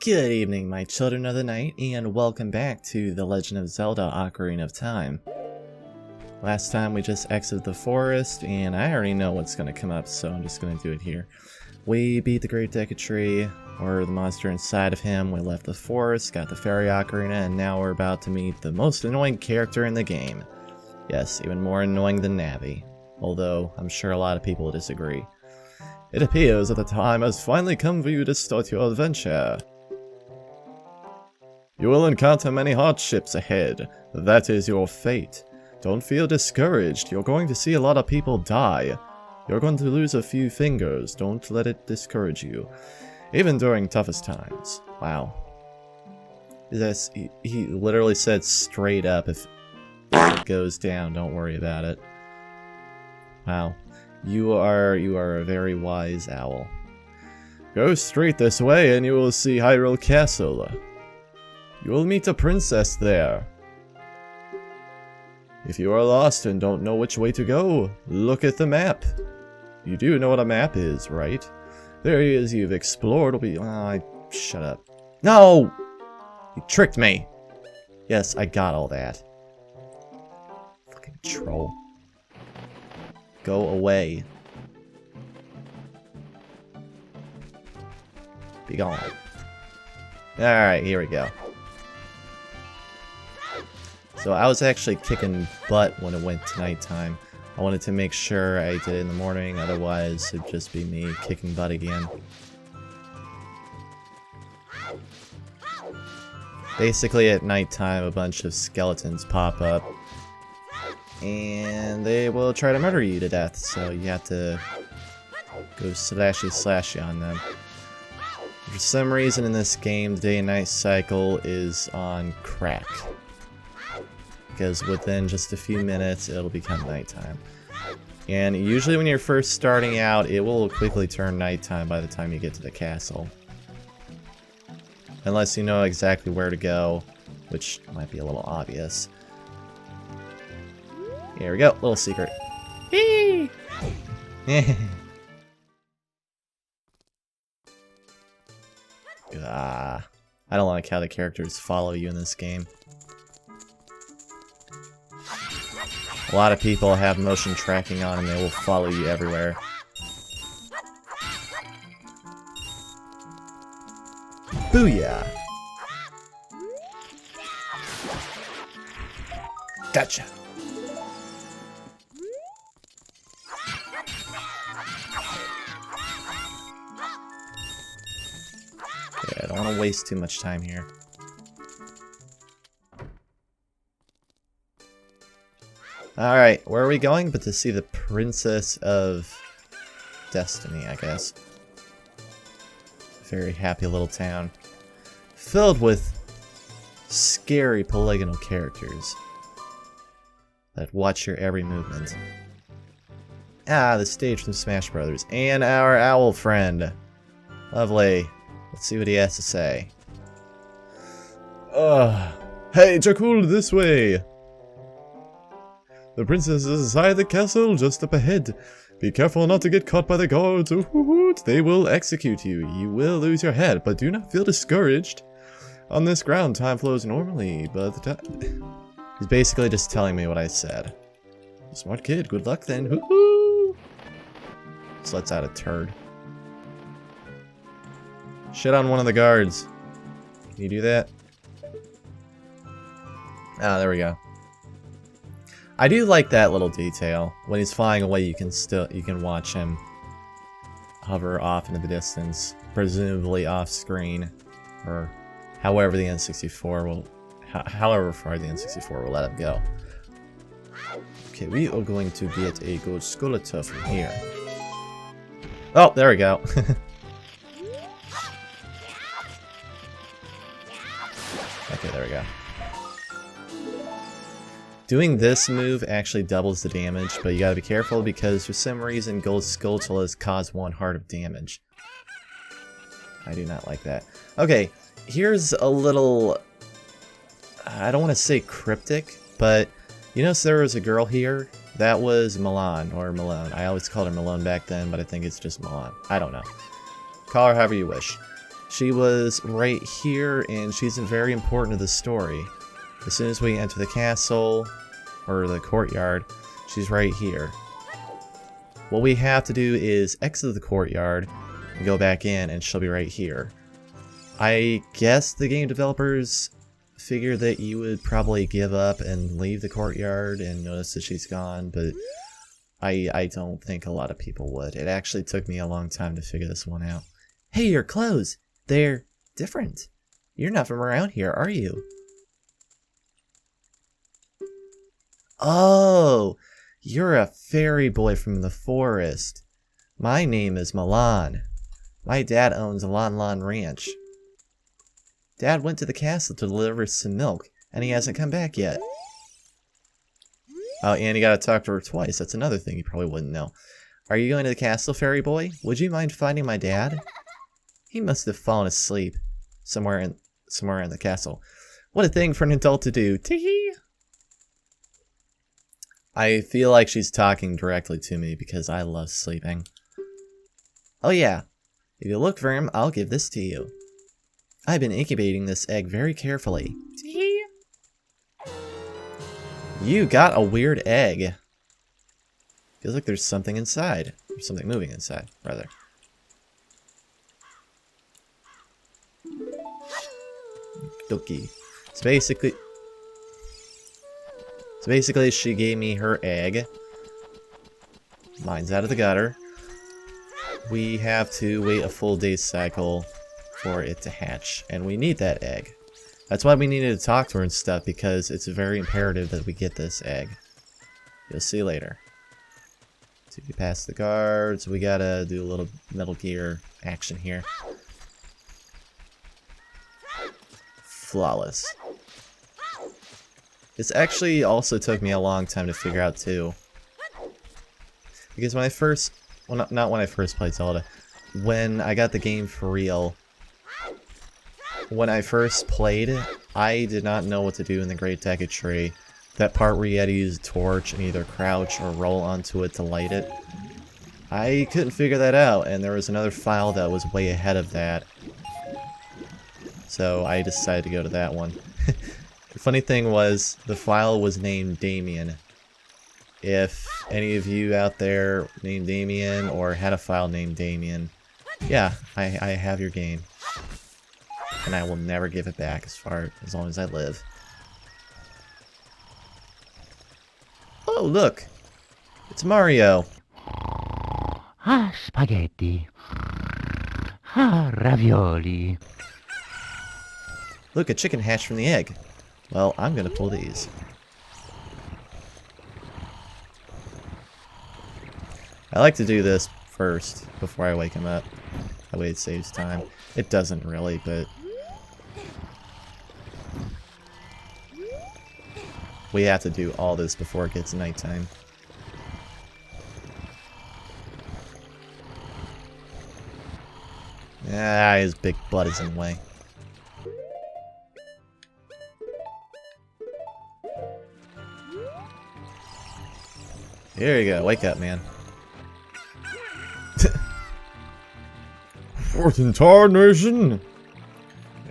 Good evening, my children of the night, and welcome back to The Legend of Zelda Ocarina of Time. Last time we just exited the forest, and I already know what's going to come up, so I'm just going to do it here. We beat the Great Tree, or the monster inside of him, we left the forest, got the fairy ocarina, and now we're about to meet the most annoying character in the game. Yes, even more annoying than Navi, although I'm sure a lot of people will disagree. It appears that the time has finally come for you to start your adventure. You will encounter many hardships ahead. That is your fate. Don't feel discouraged. You're going to see a lot of people die. You're going to lose a few fingers. Don't let it discourage you. Even during toughest times. Wow. He literally said straight up, if it goes down, don't worry about it. Wow. You are a very wise owl. Go straight this way and you will see Hyrule Castle. You will meet a princess there. If you are lost and don't know which way to go, look at the map. You do know what a map is, right? The areas you've explored will be... shut up. No! You tricked me! Yes, I got all that. Fucking troll. Go away. Be gone. Alright, here we go. So I was actually kicking butt when it went to nighttime. I wanted to make sure I did it in the morning, otherwise it'd just be me kicking butt again. Basically at nighttime a bunch of skeletons pop up. And they will try to murder you to death, so you have to go slashy on them. For some reason in this game, the day and night cycle is on crack. Because within just a few minutes, it'll become nighttime. And usually when you're first starting out, it will quickly turn nighttime by the time you get to the castle. Unless you know exactly where to go, which might be a little obvious. Here we go, little secret. Whee! I don't like how the characters follow you in this game. A lot of people have motion tracking on and they will follow you everywhere. Booyah! Gotcha! Okay, I don't want to waste too much time here. Alright, where are we going? But to see the Princess of Destiny, I guess. Very happy little town. Filled with scary polygonal characters that watch your every movement. Ah, the stage from Smash Brothers. And our owl friend. Lovely. Let's see what he has to say. Hey, Jakul, this way! The princess is inside the castle, just up ahead. Be careful not to get caught by the guards. They will execute you. You will lose your head, but do not feel discouraged. On this ground, time flows normally, but the time... He's basically just telling me what I said. Smart kid, good luck then. Woohoo! Just lets out a turd. Shit on one of the guards. Can you do that? Ah, there we go. I do like that little detail. When he's flying away, you can watch him hover off into the distance, presumably off screen, or however the N64 will, however far the N64 will let him go. Okay, we are going to get a gold skeleton from here. Oh, there we go. Okay, there we go. Doing this move actually doubles the damage, but you gotta be careful because for some reason Gold Skulltulas cause 1 heart of damage. I do not like that. Okay, here's a little... I don't want to say cryptic, but you notice there was a girl here? That was Milan, or Malone. I always called her Malone back then, but I think it's just Milan. I don't know. Call her however you wish. She was right here, and she's very important to the story. As soon as we enter the castle, or the courtyard, she's right here. What we have to do is exit the courtyard and go back in, and she'll be right here. I guess the game developers figured that you would probably give up and leave the courtyard and notice that she's gone, but I don't think a lot of people would. It actually took me a long time to figure this one out. Hey, your clothes! They're different. You're not from around here, are you? Oh, you're a fairy boy from the forest. My name is Milan. My dad owns a Lon Lon Ranch. Dad went to the castle to deliver some milk, and he hasn't come back yet. Oh, and you gotta talk to her twice. That's another thing you probably wouldn't know. Are you going to the castle, fairy boy? Would you mind finding my dad? He must have fallen asleep somewhere in the castle. What a thing for an adult to do. Tee-hee! I feel like she's talking directly to me because I love sleeping. Oh yeah, if you look for him, I'll give this to you. I've been incubating this egg very carefully. Tee-hee! You got a weird egg. Feels like there's something inside. Or something moving inside, rather. Dokie. So basically she gave me her egg. Mine's out of the gutter. We have to wait a full day cycle for it to hatch, and we need that egg. That's why we needed to talk to her and stuff, because it's very imperative that we get this egg. You'll see later. So if you pass the guards, we gotta do a little Metal Gear action here. Flawless. This actually also took me a long time to figure out too. Because when I first, well, not when I first played Zelda, when I got the game for real, when I first played, I did not know what to do in the Great Decade Tree. That part where you had to use a torch and either crouch or roll onto it to light it. I couldn't figure that out, and there was another file that was way ahead of that. So I decided to go to that one. The funny thing was, the file was named Damien. If any of you out there named Damien or had a file named Damien, yeah, I have your game. And I will never give it back as long as I live. Oh, look! It's Mario! Ah, spaghetti. Ah, ravioli. Look, a chicken hatched from the egg. Well, I'm gonna pull these. I like to do this first, before I wake him up. That way it saves time. It doesn't really, but... we have to do all this before it gets nighttime. Ah, his big butt is in the way. Here you go, wake up, man. Fourth entire nation?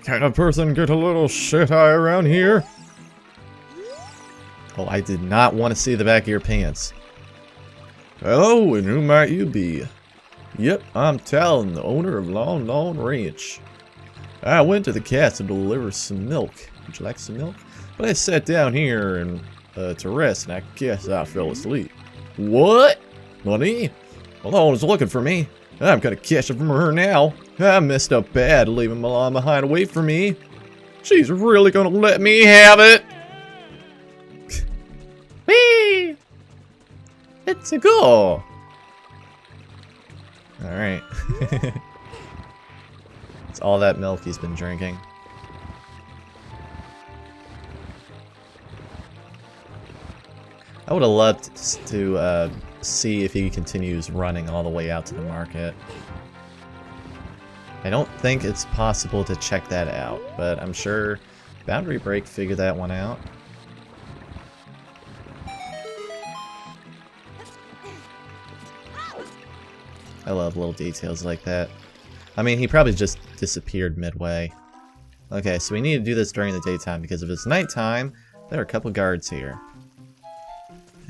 Can a person get a little shit-eye around here? Oh, I did not want to see the back of your pants. Hello, and who might you be? Yep, I'm Talon, the owner of Lon Lon Ranch. I went to the castle to deliver some milk. Would you like some milk? But I sat down here and to rest, and I guess I fell asleep. What? Money? Well, no one's looking for me. I'm gonna catch it from her now. I messed up bad leaving Milan behind to wait for me. She's really gonna let me have it. Whee! It's a goal. Alright. It's all that milk he's been drinking. I would have loved to see if he continues running all the way out to the market. I don't think it's possible to check that out, but I'm sure Boundary Break figured that one out. I love little details like that. I mean, he probably just disappeared midway. Okay, so we need to do this during the daytime, because if it's nighttime, there are a couple guards here.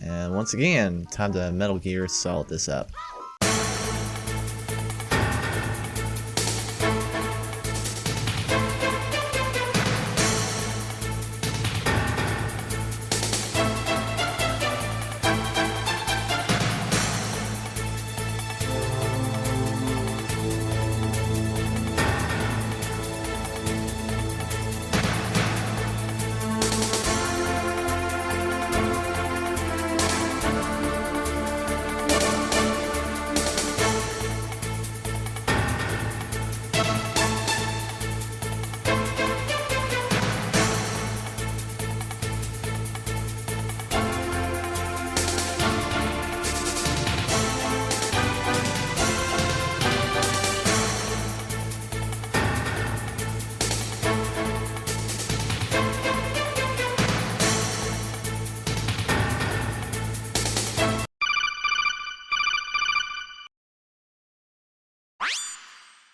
And once again, time to Metal Gear Solid this up.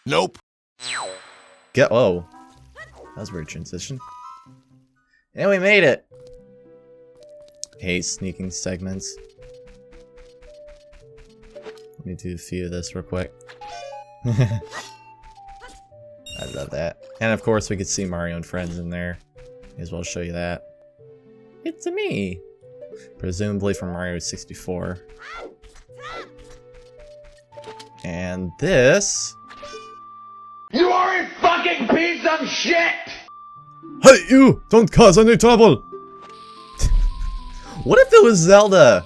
Nope. Oh. That was a weird transition. And we made it! Hate sneaking segments. Let me do a few of this real quick. I love that. And of course we could see Mario and friends in there. May as well show you that. It's me! Presumably from Mario 64. And this... You are a fucking piece of shit! Hey, you! Don't cause any trouble! What if it was Zelda?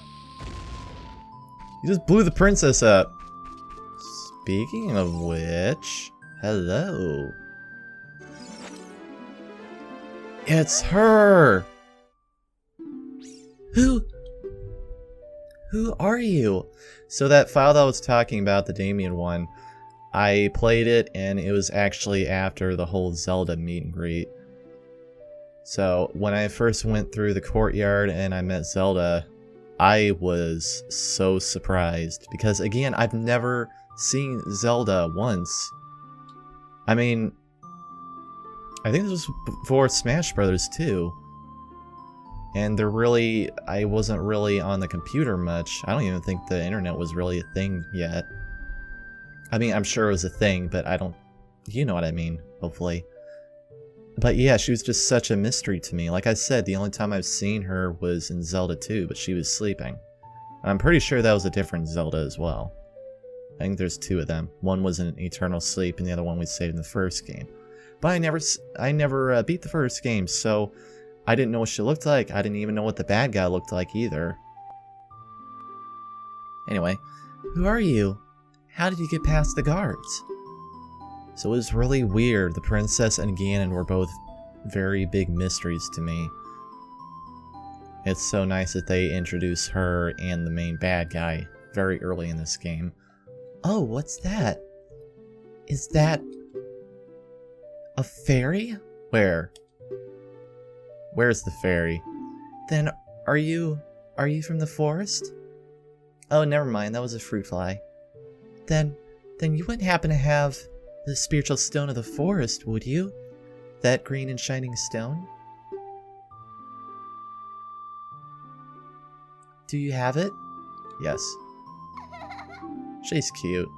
You just blew the princess up. Speaking of which... Hello. It's her! Who are you? So that file that I was talking about, the Damien one, I played it, and it was actually after the whole Zelda meet and greet. So, when I first went through the courtyard and I met Zelda, I was so surprised. Because, again, I've never seen Zelda once. I mean, I think this was before Smash Brothers too. And I wasn't really on the computer much. I don't even think the internet was really a thing yet. I mean, I'm sure it was a thing, but you know what I mean, hopefully. But yeah, she was just such a mystery to me. Like I said, the only time I've seen her was in Zelda 2, but she was sleeping. I'm pretty sure that was a different Zelda as well. I think there's two of them. One was in eternal sleep, and the other one we saved in the first game. But I never beat the first game, so I didn't know what she looked like. I didn't even know what the bad guy looked like either. Anyway, who are you? How did you get past the guards? So it was really weird. The princess and Ganon were both very big mysteries to me. It's so nice that they introduce her and the main bad guy very early in this game. Oh, what's that? Is that a fairy? Where? Where's the fairy? Then are you from the forest? Oh, never mind. That was a fruit fly. Then you wouldn't happen to have the spiritual stone of the forest, would you? That green and shining stone? Do you have it? Yes. She's cute.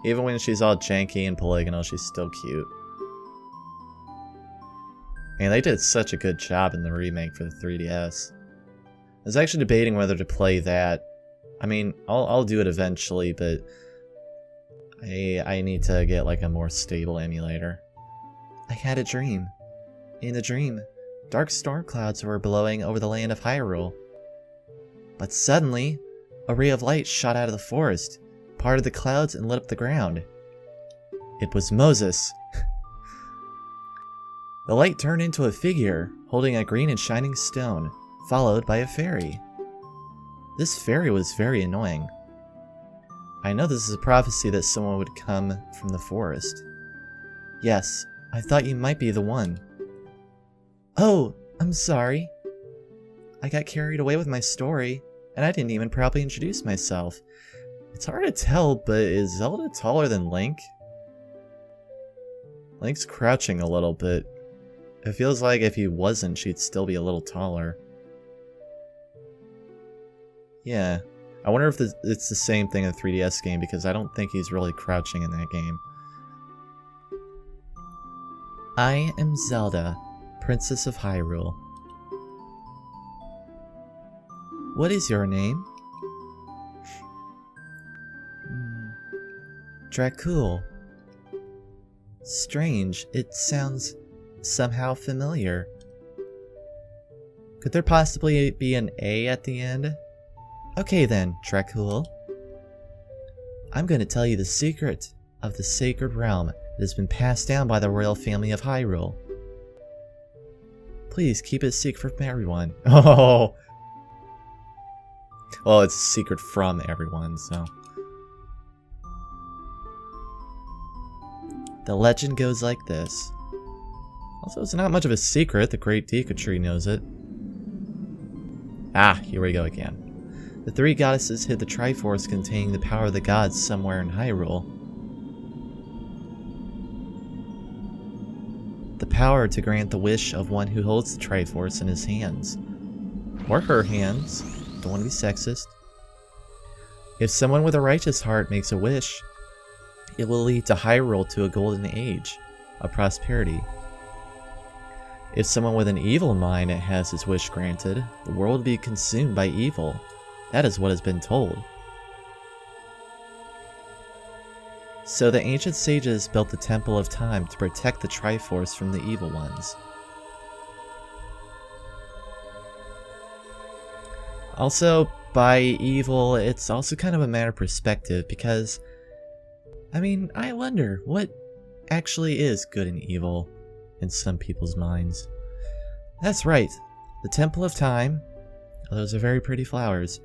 Even when she's all janky and polygonal, she's still cute. And they did such a good job in the remake for the 3DS. I was actually debating whether to play that. I mean, I'll do it eventually, but I need to get like a more stable emulator. I had a dream. In the dream, dark storm clouds were blowing over the land of Hyrule. But suddenly, a ray of light shot out of the forest, parted the clouds and lit up the ground. It was Moses. The light turned into a figure, holding a green and shining stone, followed by a fairy. This fairy was very annoying. I know this is a prophecy that someone would come from the forest. Yes, I thought you might be the one. Oh, I'm sorry. I got carried away with my story, and I didn't even properly introduce myself. It's hard to tell, but is Zelda taller than Link? Link's crouching a little bit. It feels like if he wasn't, she'd still be a little taller. Yeah. I wonder if it's the same thing in the 3DS game, because I don't think he's really crouching in that game. I am Zelda, Princess of Hyrule. What is your name? Dracul. Strange, it sounds somehow familiar. Could there possibly be an A at the end? Okay then, Dracul. I'm going to tell you the secret of the sacred realm that has been passed down by the royal family of Hyrule. Please keep it a secret from everyone. Oh! Well, it's a secret from everyone, so... The legend goes like this. Also, it's not much of a secret. The Great Deku Tree knows it. Ah, here we go again. The three goddesses hid the Triforce containing the power of the gods somewhere in Hyrule. The power to grant the wish of one who holds the Triforce in his hands. Or her hands. Don't want to be sexist. If someone with a righteous heart makes a wish, it will lead to Hyrule to a golden age of prosperity. If someone with an evil mind has his wish granted, the world will be consumed by evil. That is what has been told. So the ancient sages built the Temple of Time to protect the Triforce from the evil ones. Also, by evil, it's also kind of a matter of perspective, because, I mean, I wonder what actually is good and evil in some people's minds. That's right, the Temple of Time, those are very pretty flowers,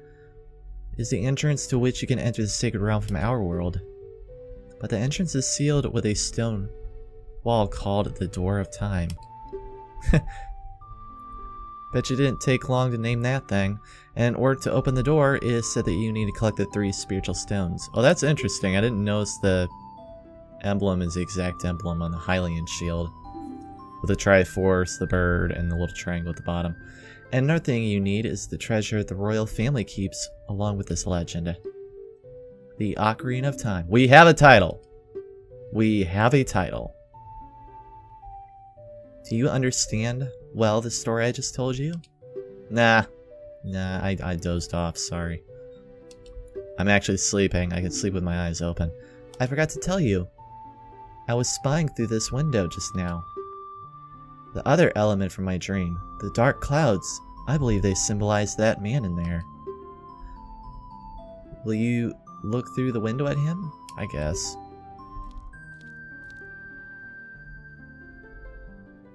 is the entrance to which you can enter the sacred realm from our world. But the entrance is sealed with a stone wall called the Door of Time. Bet you didn't take long to name that thing. And in order to open the door, it is said that you need to collect the 3 spiritual stones. Oh, that's interesting. I didn't notice the emblem is the exact emblem on the Hylian shield. With the Triforce, the bird, and the little triangle at the bottom. And another thing you need is the treasure the royal family keeps along with this legend. The Ocarina of Time. We have a title! We have a title. Do you understand well the story I just told you? Nah, I dozed off, sorry. I'm actually sleeping. I can sleep with my eyes open. I forgot to tell you. I was spying through this window just now. The other element from my dream, the dark clouds, I believe they symbolize that man in there. Will you look through the window at him? I guess.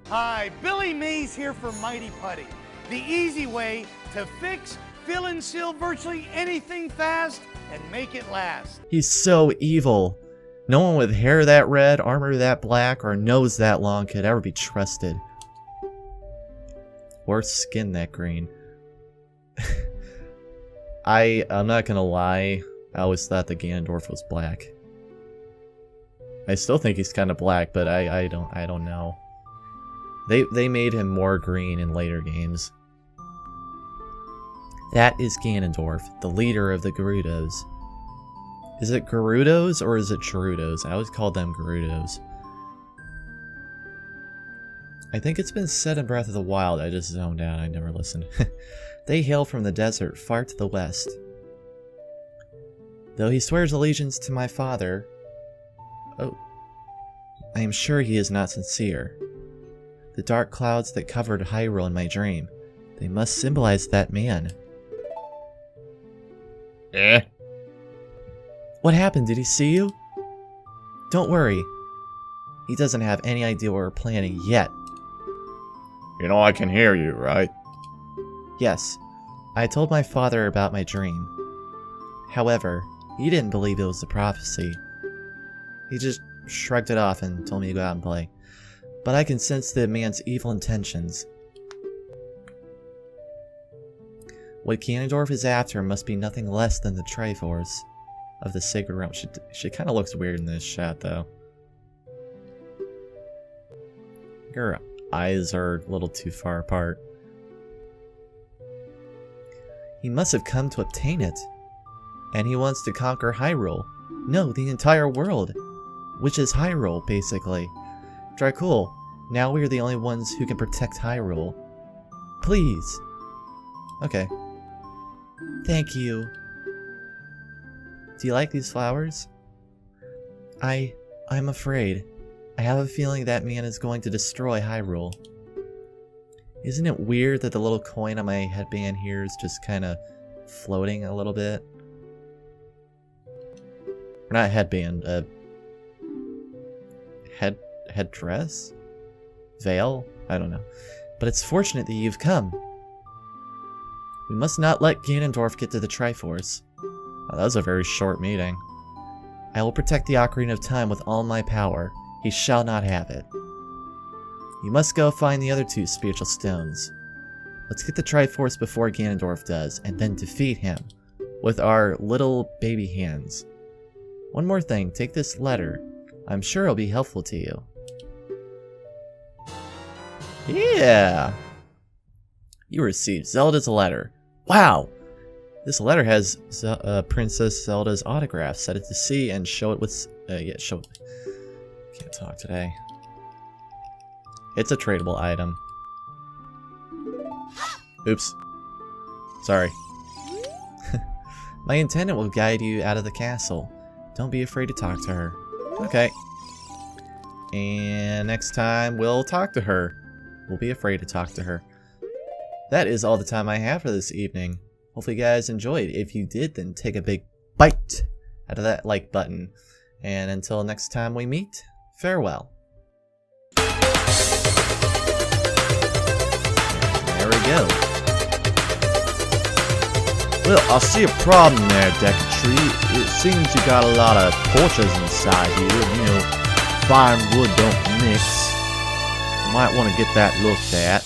Hi, Billy Mays here for Mighty Putty. The easy way to fix, fill, and seal virtually anything fast and make it last. He's so evil. No one with hair that red, armor that black, or nose that long could ever be trusted. Or skin that green. I'm not gonna lie, I always thought that Ganondorf was black. I still think he's kind of black, but I don't know. They made him more green in later games. That is Ganondorf, the leader of the Gerudos. Is it Gerudos or is it Gerudos? I always called them Gerudos. I think it's been said in Breath of the Wild, I just zoned out, I never listened. They hail from the desert far to the west. Though he swears allegiance to my father, oh, I am sure he is not sincere. The dark clouds that covered Hyrule in my dream, they must symbolize that man. What happened? Did he see you? Don't worry. He doesn't have any idea what we're planning yet. You know I can hear you, right? Yes, I told my father about my dream. However, he didn't believe it was a prophecy. He just shrugged it off and told me to go out and play. But I can sense the man's evil intentions. What Ganondorf is after must be nothing less than the Triforce of the Sacred Realm. She kind of looks weird in this shot, though. Your eyes are a little too far apart. He must have come to obtain it. And he wants to conquer Hyrule. No, the entire world. Which is Hyrule, basically. Dracul, now we are the only ones who can protect Hyrule. Please. Okay. Thank you. Do you like these flowers? I'm afraid. I have a feeling that man is going to destroy Hyrule. Isn't it weird that the little coin on my headband here is just kind of floating a little bit? Or not headband, headdress? Veil? I don't know. But it's fortunate that you've come. We must not let Ganondorf get to the Triforce. Oh, that was a very short meeting. I will protect the Ocarina of Time with all my power. He shall not have it. You must go find the other two spiritual stones. Let's get the Triforce before Ganondorf does, and then defeat him with our little baby hands. One more thing, take this letter. I'm sure it'll be helpful to you. Yeah! You received Zelda's letter. Wow! This letter has Princess Zelda's autograph. Set it to C and show it with... yeah, show it. Can't talk today. It's a tradable item. Oops. Sorry. My attendant will guide you out of the castle. Don't be afraid to talk to her. Okay. And next time we'll talk to her. We'll be afraid to talk to her. That is all the time I have for this evening. Hopefully you guys enjoyed. If you did, then take a big bite out of that like button. And until next time we meet, farewell. There we go. Well, I see a problem there, Decatree. It seems you got a lot of torches inside here. You know, fire and wood don't mix. You might want to get that looked at.